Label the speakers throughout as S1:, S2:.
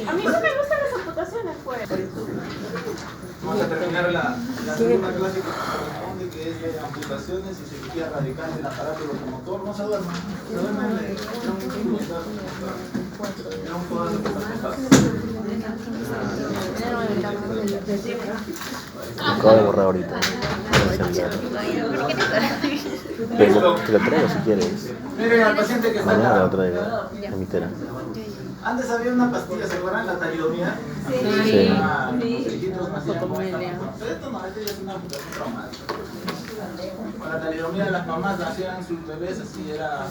S1: A mí no me gustan las amputaciones, pues.
S2: Vamos a terminar la segunda clase que corresponde, que es de amputaciones y cirugía radical del aparato locomotor. No se duerman, se duerman de un cuadro que está acostado.
S3: Acabo de borrar ahorita. Pero te lo traigo si quieres.
S2: Miren al paciente que está
S3: Mañana
S2: acá.
S3: lo traigo. A mi tera.
S2: Antes había una pastilla, ¿se acuerdan? La talidomida.
S3: Sí.
S2: Los hijitos nacían con esta. Pero esto no, esto ya es una amputación traumática. Con la talidomida las mamás nacían sus bebés así, era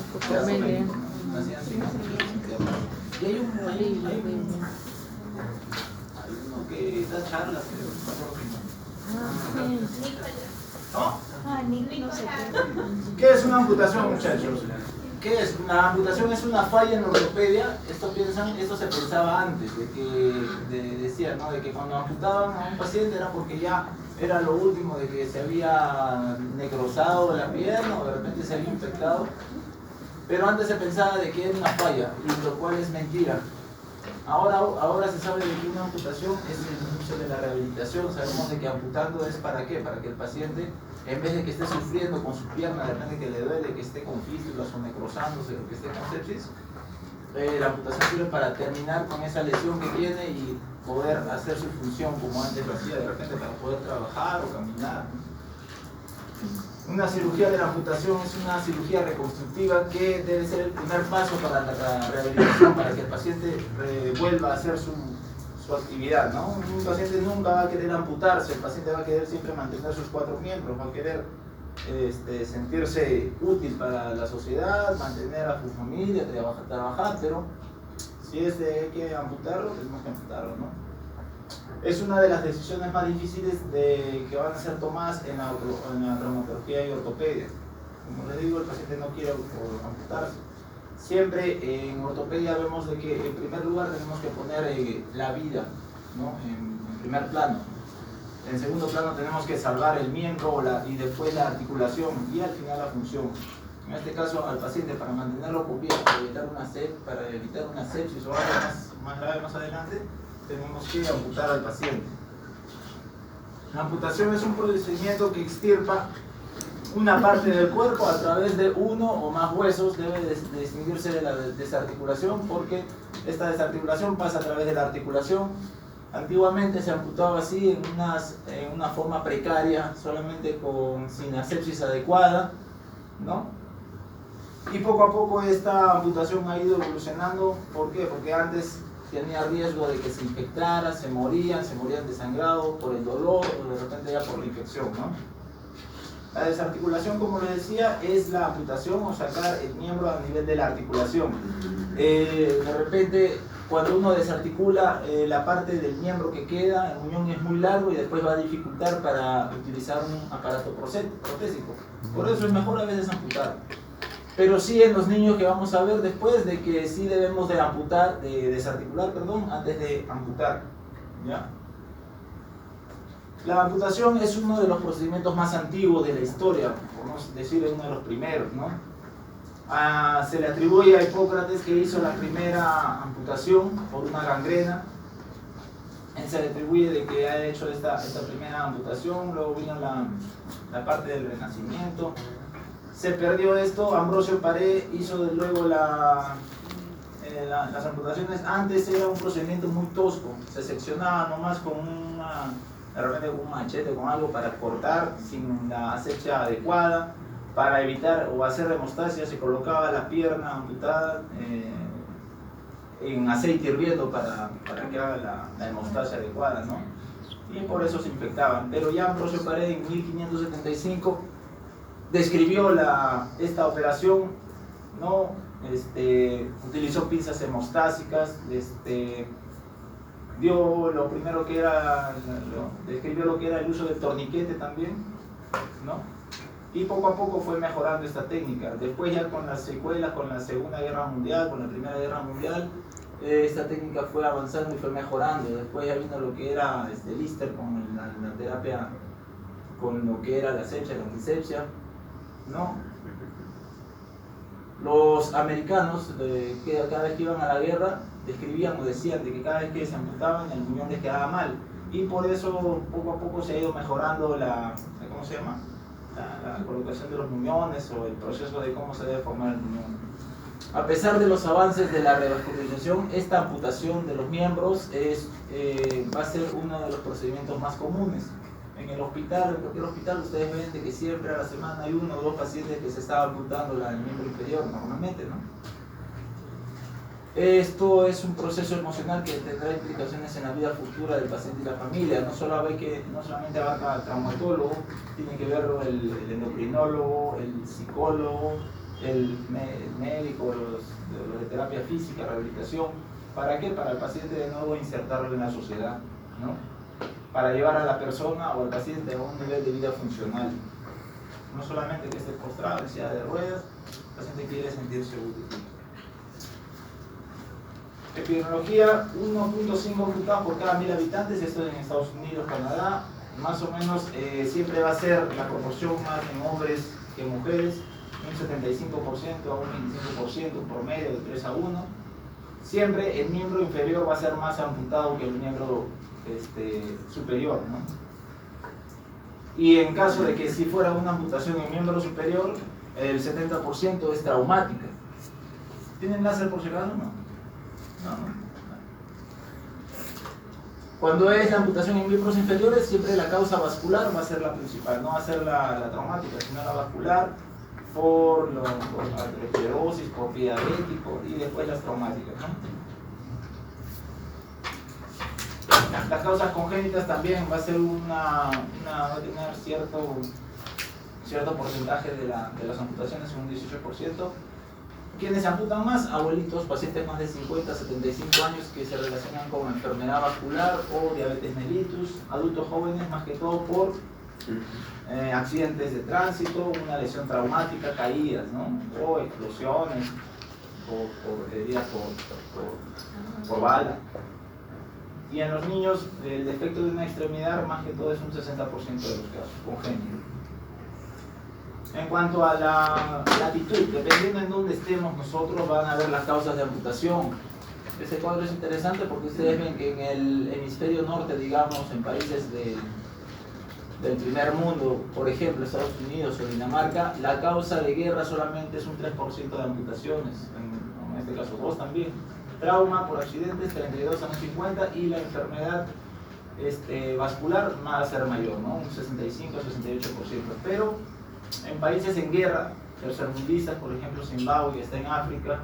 S2: nacían sin piernas. Y hay uno que da charlas, ¿no? ¿Qué es una amputación, muchachos? ¿Qué es? La amputación es una falla en la ortopedia. Esto se pensaba antes, decía, ¿no? De que cuando amputaban a un paciente era porque ya era lo último, de que se había necrosado la pierna o de repente se había infectado. Pero antes se pensaba de que era una falla, y lo cual es mentira. Ahora se sabe de que una amputación es el inicio de la rehabilitación. Sabemos de que amputando es ¿para qué? Para que el paciente, en vez de que esté sufriendo con su pierna, de repente que le duele, que esté con fístulas o necrosándose o que esté con sepsis, la amputación sirve para terminar con esa lesión que tiene y poder hacer su función como antes lo hacía, de repente para poder trabajar o caminar. Una cirugía de la amputación es una cirugía reconstructiva que debe ser el primer paso para la rehabilitación, para que el paciente vuelva a hacer su actividad, ¿no? Un paciente nunca va a querer amputarse, el paciente va a querer siempre mantener sus 4 miembros, va a querer sentirse útil para la sociedad, mantener a su familia, trabajar, pero si hay que amputarlo, tenemos que amputarlo, ¿no? Es una de las decisiones más difíciles que van a ser tomadas en la traumatología y ortopedia. Como les digo, el paciente no quiere amputarse. Siempre en ortopedia vemos de que en primer lugar tenemos que poner la vida, ¿no? en primer plano. En segundo plano tenemos que salvar el miembro y después la articulación y al final la función. En este caso al paciente, para mantenerlo con vida, para evitar una sepsis o algo más grave más adelante, tenemos que amputar al paciente. La amputación es un procedimiento que extirpa una parte del cuerpo a través de uno o más huesos. Debe distinguirse de la desarticulación, porque esta desarticulación pasa a través de la articulación. Antiguamente se amputaba así en una forma precaria, solamente sin asepsis adecuada, ¿no? Y poco a poco esta amputación ha ido evolucionando. ¿Por qué? Porque antes tenía riesgo de que se infectara, se morían desangrados por el dolor o de repente ya por la infección, ¿no? La desarticulación, como les decía, es la amputación o sacar el miembro a nivel de la articulación. De repente, cuando uno desarticula, la parte del miembro que queda, el muñón es muy largo y después va a dificultar para utilizar un aparato protésico. Por eso es mejor a veces amputar. Pero sí en los niños, que vamos a ver después, de que sí debemos de desarticular, antes de amputar, ¿ya? La amputación es uno de los procedimientos más antiguos de la historia, podemos decir uno de los primeros, ¿no? Se le atribuye a Hipócrates, que hizo la primera amputación por una gangrena. Él se le atribuye de que ha hecho esta primera amputación. Luego vino la parte del Renacimiento. Se perdió esto. Ambrosio Paré hizo luego las amputaciones. Antes era un procedimiento muy tosco, se seccionaba nomás con de repente un machete, con algo para cortar sin la asepsia adecuada. Para evitar o hacer hemostasia se colocaba la pierna amputada en aceite hirviendo para que haga la hemostasia adecuada, ¿no? Y por eso se infectaban. Pero ya Ambrosio Paré en 1575 describió esta operación, ¿no? Utilizó pinzas hemostásicas, dio lo primero que era, describió lo que era el uso del torniquete también, ¿no? Y poco a poco fue mejorando esta técnica. Después, ya con las secuelas, con la Segunda Guerra Mundial, con la Primera Guerra Mundial, esta técnica fue avanzando y fue mejorando. Después ya vino lo que era Lister con la terapia, con lo que era la asepsia, la antisepsia, ¿no? Los americanos, que cada vez que iban a la guerra, describían o decían de que cada vez que se amputaban el muñón les quedaba mal. Y por eso poco a poco se ha ido mejorando ¿cómo se llama? La colocación de los muñones o el proceso de cómo se debe formar el muñón. A pesar de los avances de la revascularización, esta amputación de los miembros va a ser uno de los procedimientos más comunes. En el hospital, en cualquier hospital, ustedes ven de que siempre a la semana hay 1 o 2 pacientes que se están amputando el miembro inferior, normalmente, ¿no? Esto es un proceso emocional que tendrá implicaciones en la vida futura del paciente y la familia. No solamente abarca al traumatólogo, tiene que verlo el endocrinólogo, el psicólogo, el médico, los de terapia física, rehabilitación. ¿Para qué? Para el paciente de nuevo insertarlo en la sociedad, ¿no? Para llevar a la persona o al paciente a un nivel de vida funcional. No solamente que esté postrado en silla de ruedas, el paciente quiere sentirse útil. Epidemiología, 1.5 amputados por cada 1000 habitantes, esto en Estados Unidos, Canadá. Más o menos siempre va a ser la proporción más en hombres que en mujeres, un 75% a un 25%, un promedio de 3 a 1. Siempre el miembro inferior va a ser más amputado que el miembro superior, ¿no? Y en caso de que si fuera una amputación en miembro superior, el 70% es traumática. ¿Tienen láser por si acaso? No. Cuando es la amputación en miembros inferiores, siempre la causa vascular va a ser la principal, no va a ser la traumática, sino la vascular por arteriosclerosis, por pie diabético y después las traumáticas, ¿no? Las causas congénitas también va a ser va a tener cierto porcentaje de las amputaciones, un 18%. ¿Quiénes se amputan más? Abuelitos, pacientes más de 50 a 75 años que se relacionan con enfermedad vascular o diabetes mellitus, adultos jóvenes más que todo por accidentes de tránsito, una lesión traumática, caídas, ¿no? O explosiones, o heridas por bala. Y en los niños el defecto de una extremidad más que todo es un 60% de los casos congénitos. En cuanto a la latitud, dependiendo en dónde estemos nosotros, van a ver las causas de amputación. Este cuadro es interesante porque ustedes ven que en el hemisferio norte, digamos, en países del primer mundo, por ejemplo, Estados Unidos o Dinamarca, la causa de guerra solamente es un 3% de amputaciones, en este caso 2 también. Trauma por accidentes, 32 a un 50, y la enfermedad vascular va a ser mayor, ¿no? Un 65 a 68%. Pero en países en guerra, tercermundistas, por ejemplo Zimbabue, que está en África,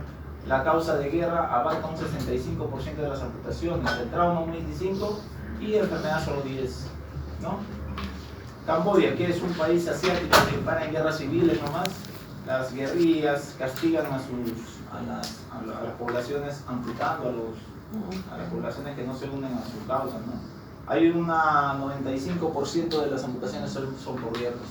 S2: la causa de guerra abarca un 65% de las amputaciones, el trauma un 25% y enfermedad solo 10%, ¿no? Camboya, que es un país asiático que para en guerras civiles nomás, las guerrillas castigan a las poblaciones amputando a las poblaciones que no se unen a su causa, ¿no? Hay un 95% de las amputaciones son por guerras.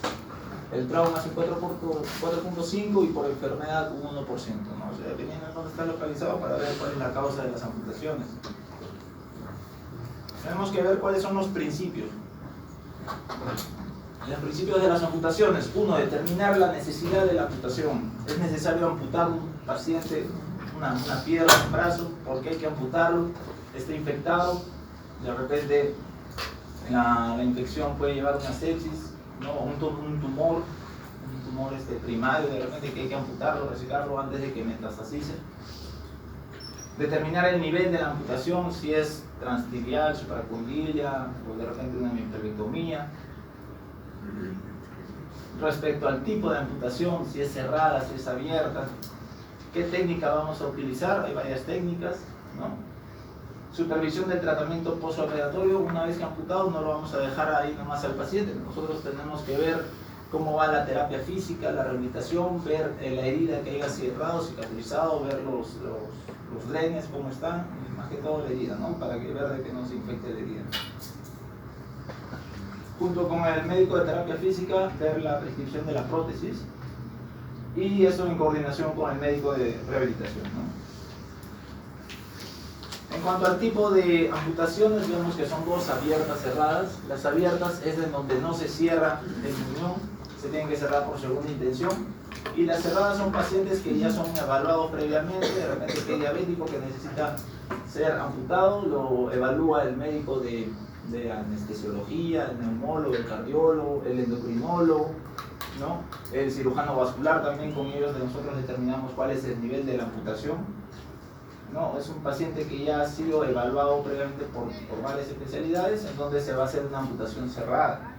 S2: El trauma es un 4.5% y por enfermedad un 1%, ¿no? O sea, dependiendo de dónde está localizado para ver cuál es la causa de las amputaciones. Tenemos que ver cuáles son los principios. Los principios de las amputaciones. 1. Determinar la necesidad de la amputación. Es necesario amputar un paciente, una pierna, un brazo, porque hay que amputarlo, está infectado, de repente la infección puede llevar a una sepsis, ¿no? un tumor primario, de repente que hay que amputarlo, resecarlo antes de que metastasice. Determinar el nivel de la amputación, si es transtibial, supracondylia o de repente una miopectomía. Respecto al tipo de amputación, si es cerrada, si es abierta, qué técnica vamos a utilizar, hay varias técnicas, ¿no? Supervisión del tratamiento postoperatorio, una vez que amputado no lo vamos a dejar ahí nomás al paciente, nosotros tenemos que ver cómo va la terapia física, la rehabilitación, ver la herida que haya cerrado, cicatrizado, ver los drenes, cómo están, y más que todo la herida, ¿no? Para que ver de que no se infecte la herida. Junto con el médico de terapia física, ver la prescripción de la prótesis, y eso en coordinación con el médico de rehabilitación, ¿no? En cuanto al tipo de amputaciones, vemos que son 2 abiertas, cerradas. Las abiertas es en donde no se cierra el muñón, se tienen que cerrar por segunda intención. Y las cerradas son pacientes que ya son evaluados previamente, de repente que hay diabético que necesita ser amputado, lo evalúa el médico de anestesiología, el neumólogo, el cardiólogo, el endocrinólogo, ¿no? El cirujano vascular también, con ellos nosotros determinamos cuál es el nivel de la amputación, ¿no? Es un paciente que ya ha sido evaluado previamente por varias especialidades, en donde se va a hacer una amputación cerrada.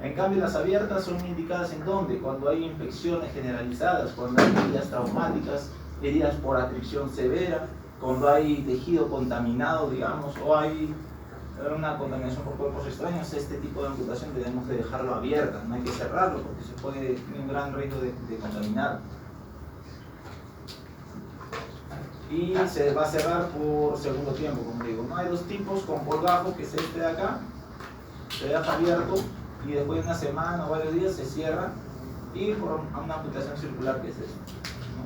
S2: En cambio, las abiertas son indicadas en donde, cuando hay infecciones generalizadas, cuando hay heridas traumáticas, heridas por atracción severa, cuando hay tejido contaminado, digamos, o hay una contaminación por cuerpos extraños. Este tipo de amputación tenemos que dejarlo abierta, no hay que cerrarlo porque se puede tener un gran riesgo de contaminar. Y se va a cerrar por segundo tiempo, como digo. No hay dos tipos, con colgajo, que es este de acá, se deja abierto y después de una semana o varios días se cierra, y por una amputación circular, que es esto, ¿no?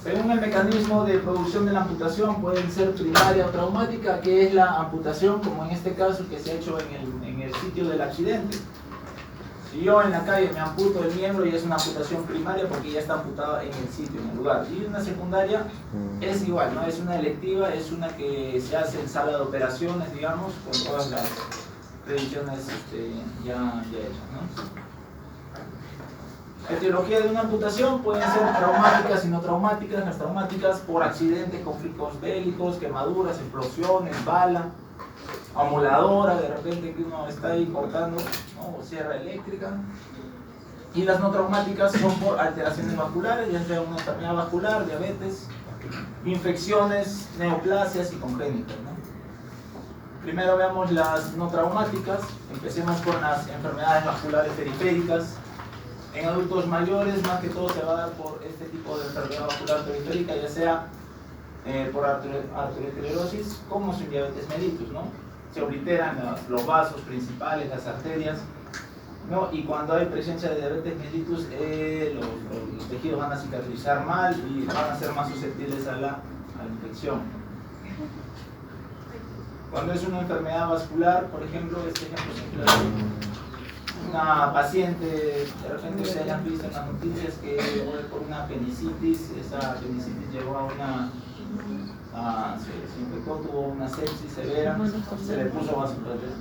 S2: Según el mecanismo de producción de la amputación, pueden ser primaria o traumática, que es la amputación, como en este caso, que se ha hecho en el sitio del accidente. Si yo en la calle me amputo el miembro, y es una amputación primaria porque ya está amputada en el sitio, en el lugar. Y una secundaria es igual, no es una electiva, es una que se hace en sala de operaciones, digamos, con todas las previsiones ya hechas, ¿no? Etiología de una amputación pueden ser traumáticas y no traumáticas. Las traumáticas por accidentes, conflictos bélicos, quemaduras, explosiones, bala, amoladora, de repente que uno está ahí cortando, ¿no? O sierra eléctrica. Y las no traumáticas son por alteraciones vasculares, ya sea una enfermedad vascular, diabetes, infecciones, neoplasias y congénitas, ¿no? Primero veamos las no traumáticas. Empecemos con las enfermedades vasculares periféricas. En adultos mayores, más que todo, se va a dar por este tipo de enfermedad vascular periférica, ya sea por arteriosclerosis como sin diabetes mellitus, ¿no? Se obliteran los vasos principales, las arterias, ¿no? Y cuando hay presencia de diabetes mellitus, los tejidos van a cicatrizar mal y van a ser más susceptibles a la infección. Cuando es una enfermedad vascular, por ejemplo, este ejemplo se una paciente, de repente ustedes han visto en las noticias que llegó por una apendicitis, esa apendicitis llegó se infectó, tuvo una sepsis severa, se le puso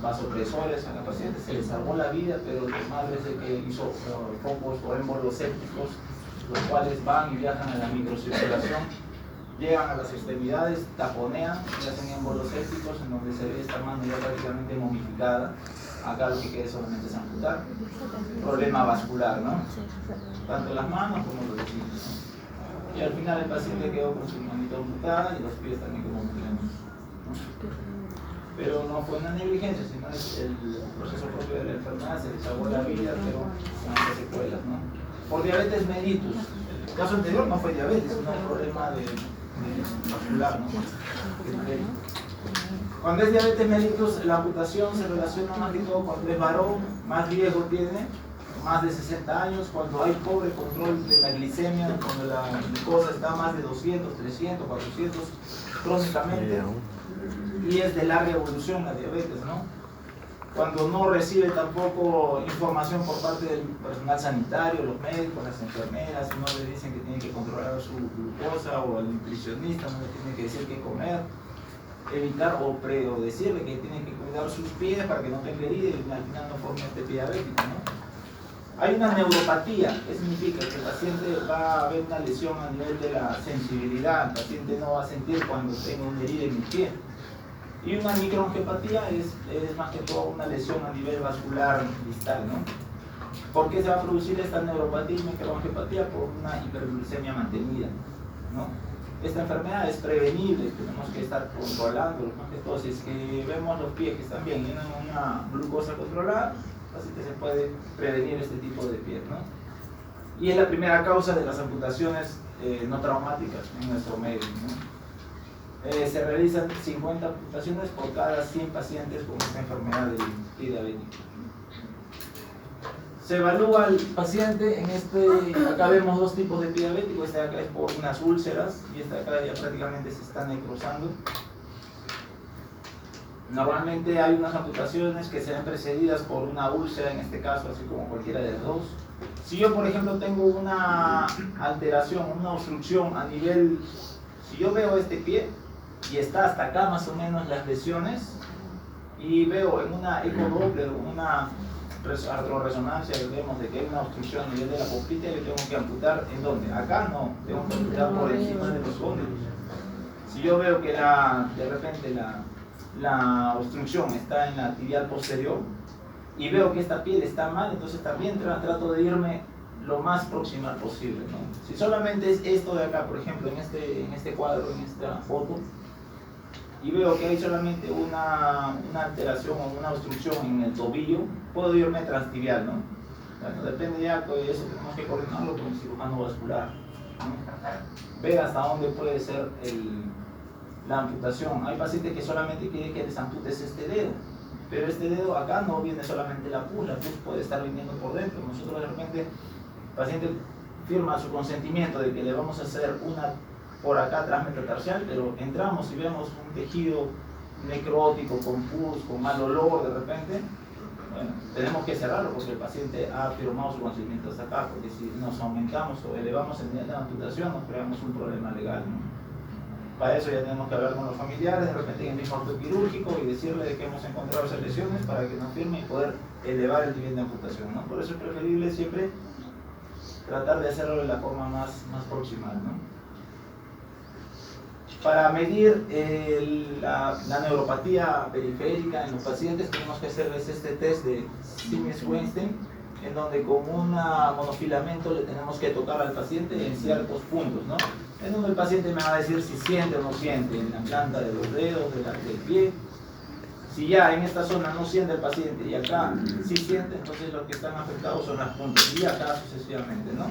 S2: vasopresores a la paciente, se le salvó la vida, pero lo malo es de que hizo focos o émbolos sépticos, los cuales van y viajan a la microcirculación, llegan a las extremidades, taponean y hacen émbolos sépticos, en donde se ve esta mano ya prácticamente momificada. Acá lo que queda solamente es amputar. Problema vascular, ¿no? Tanto las manos como los pies, ¿no? Y al final el paciente quedó con su manito amputada y los pies también como plenos, ¿no? Pero no fue una negligencia, sino es el proceso propio de la enfermedad, se les salvó la vida, pero con muchas secuelas, ¿no? Por diabetes mellitus. El caso anterior no fue diabetes, sino un problema de vascular, ¿no? Cuando es diabetes mellitus, la amputación se relaciona más que todo cuando es varón, más riesgo tiene, más de 60 años, cuando hay pobre control de la glicemia, cuando la glucosa está más de 200, 300, 400 crónicamente, y es de larga evolución la diabetes, ¿no? Cuando no recibe tampoco información por parte del personal sanitario, los médicos, las enfermeras, no le dicen que tiene que controlar su glucosa, o el nutricionista no le tiene que decir qué comer, evitar o decirle que tiene que cuidar sus pies para que no tenga heridas y al final no forme este pie diabético, ¿no? Hay una neuropatía, que significa que el paciente va a haber una lesión a nivel de la sensibilidad, el paciente no va a sentir cuando tenga una herida en el pie. Y una microangiopatía es más que todo una lesión a nivel vascular distal, ¿no? ¿Por qué se va a producir esta neuropatía y microangiopatía? Por una hiperglucemia mantenida, ¿no? Esta enfermedad es prevenible, tenemos que estar controlando, más que todo, si es que vemos los pies que están bien, tienen una glucosa controlada, así que se puede prevenir este tipo de pies, ¿no? Y es la primera causa de las amputaciones no traumáticas en nuestro medio, ¿no? Se realizan 50 amputaciones por cada 100 pacientes con esta enfermedad del pie diabético. Se evalúa al paciente en acá vemos dos tipos de pie diabético, este de acá es por unas úlceras y este de acá ya prácticamente se está necrosando. Normalmente hay unas amputaciones que se ven precedidas por una úlcera, en este caso, así como cualquiera de las dos, Si yo, por ejemplo, tengo una alteración, una obstrucción a nivel, si yo veo este pie y está hasta acá más o menos las lesiones, y veo en una ecodoppler, una resonancia que vemos de que hay una obstrucción a nivel de la poplita, yo tengo que amputar ¿en dónde? Acá no, tengo que amputar por encima de los cóndilos. Si yo veo que de repente la obstrucción está en la tibial posterior y veo que esta piel está mal, entonces también trato de irme lo más proximal posible, ¿no? Si solamente es esto de acá, por ejemplo, en este cuadro, en esta foto, y veo que hay solamente una alteración o una obstrucción en el tobillo, puedo irme transtibial, ¿no? Bueno, depende ya, pues eso tenemos que coordinarlo con el cirujano vascular, ¿no? Ver hasta dónde puede ser la amputación. Hay pacientes que solamente quieren que les amputes este dedo, pero este dedo acá no viene solamente la pus puede estar viniendo por dentro. Nosotros de repente, el paciente firma su consentimiento de que le vamos a hacer una por acá transmetatarsial, pero entramos y vemos un tejido necrótico, con pus, con mal olor de repente, bueno, tenemos que cerrarlo porque el paciente ha firmado su consentimiento hasta acá, porque si nos aumentamos o elevamos el nivel de amputación nos creamos un problema legal, ¿no? Para eso ya tenemos que hablar con los familiares, de repente en el mismo acto quirúrgico y decirle de que hemos encontrado esas lesiones para que nos firme y poder elevar el nivel de amputación, ¿no? Por eso es preferible siempre tratar de hacerlo de la forma más proximal, ¿no? Para medir la neuropatía periférica en los pacientes tenemos que hacerles este test de Siemens-Weinstein, en donde con un monofilamento le tenemos que tocar al paciente en ciertos puntos, ¿no? En donde el paciente me va a decir si siente o no siente, en la planta de los dedos, del pie. Si ya en esta zona no siente el paciente y acá sí siente, entonces los que están afectados son las puntas y acá sucesivamente, ¿no?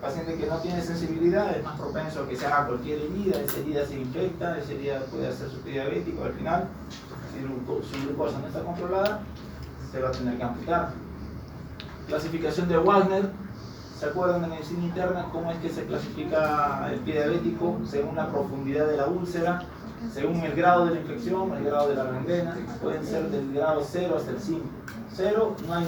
S2: Paciente que no tiene sensibilidad es más propenso a que se haga cualquier herida, esa herida se infecta, esa herida puede hacer su diabético al final, si su glucosa no está controlada, se va a tener que amputar. Clasificación de Wagner, ¿se acuerdan de medicina interna cómo es que se clasifica el pie diabético? Según la profundidad de la úlcera, según el grado de la infección, el grado de la gangrena, pueden ser del grado 0 hasta el 5. 0 no hay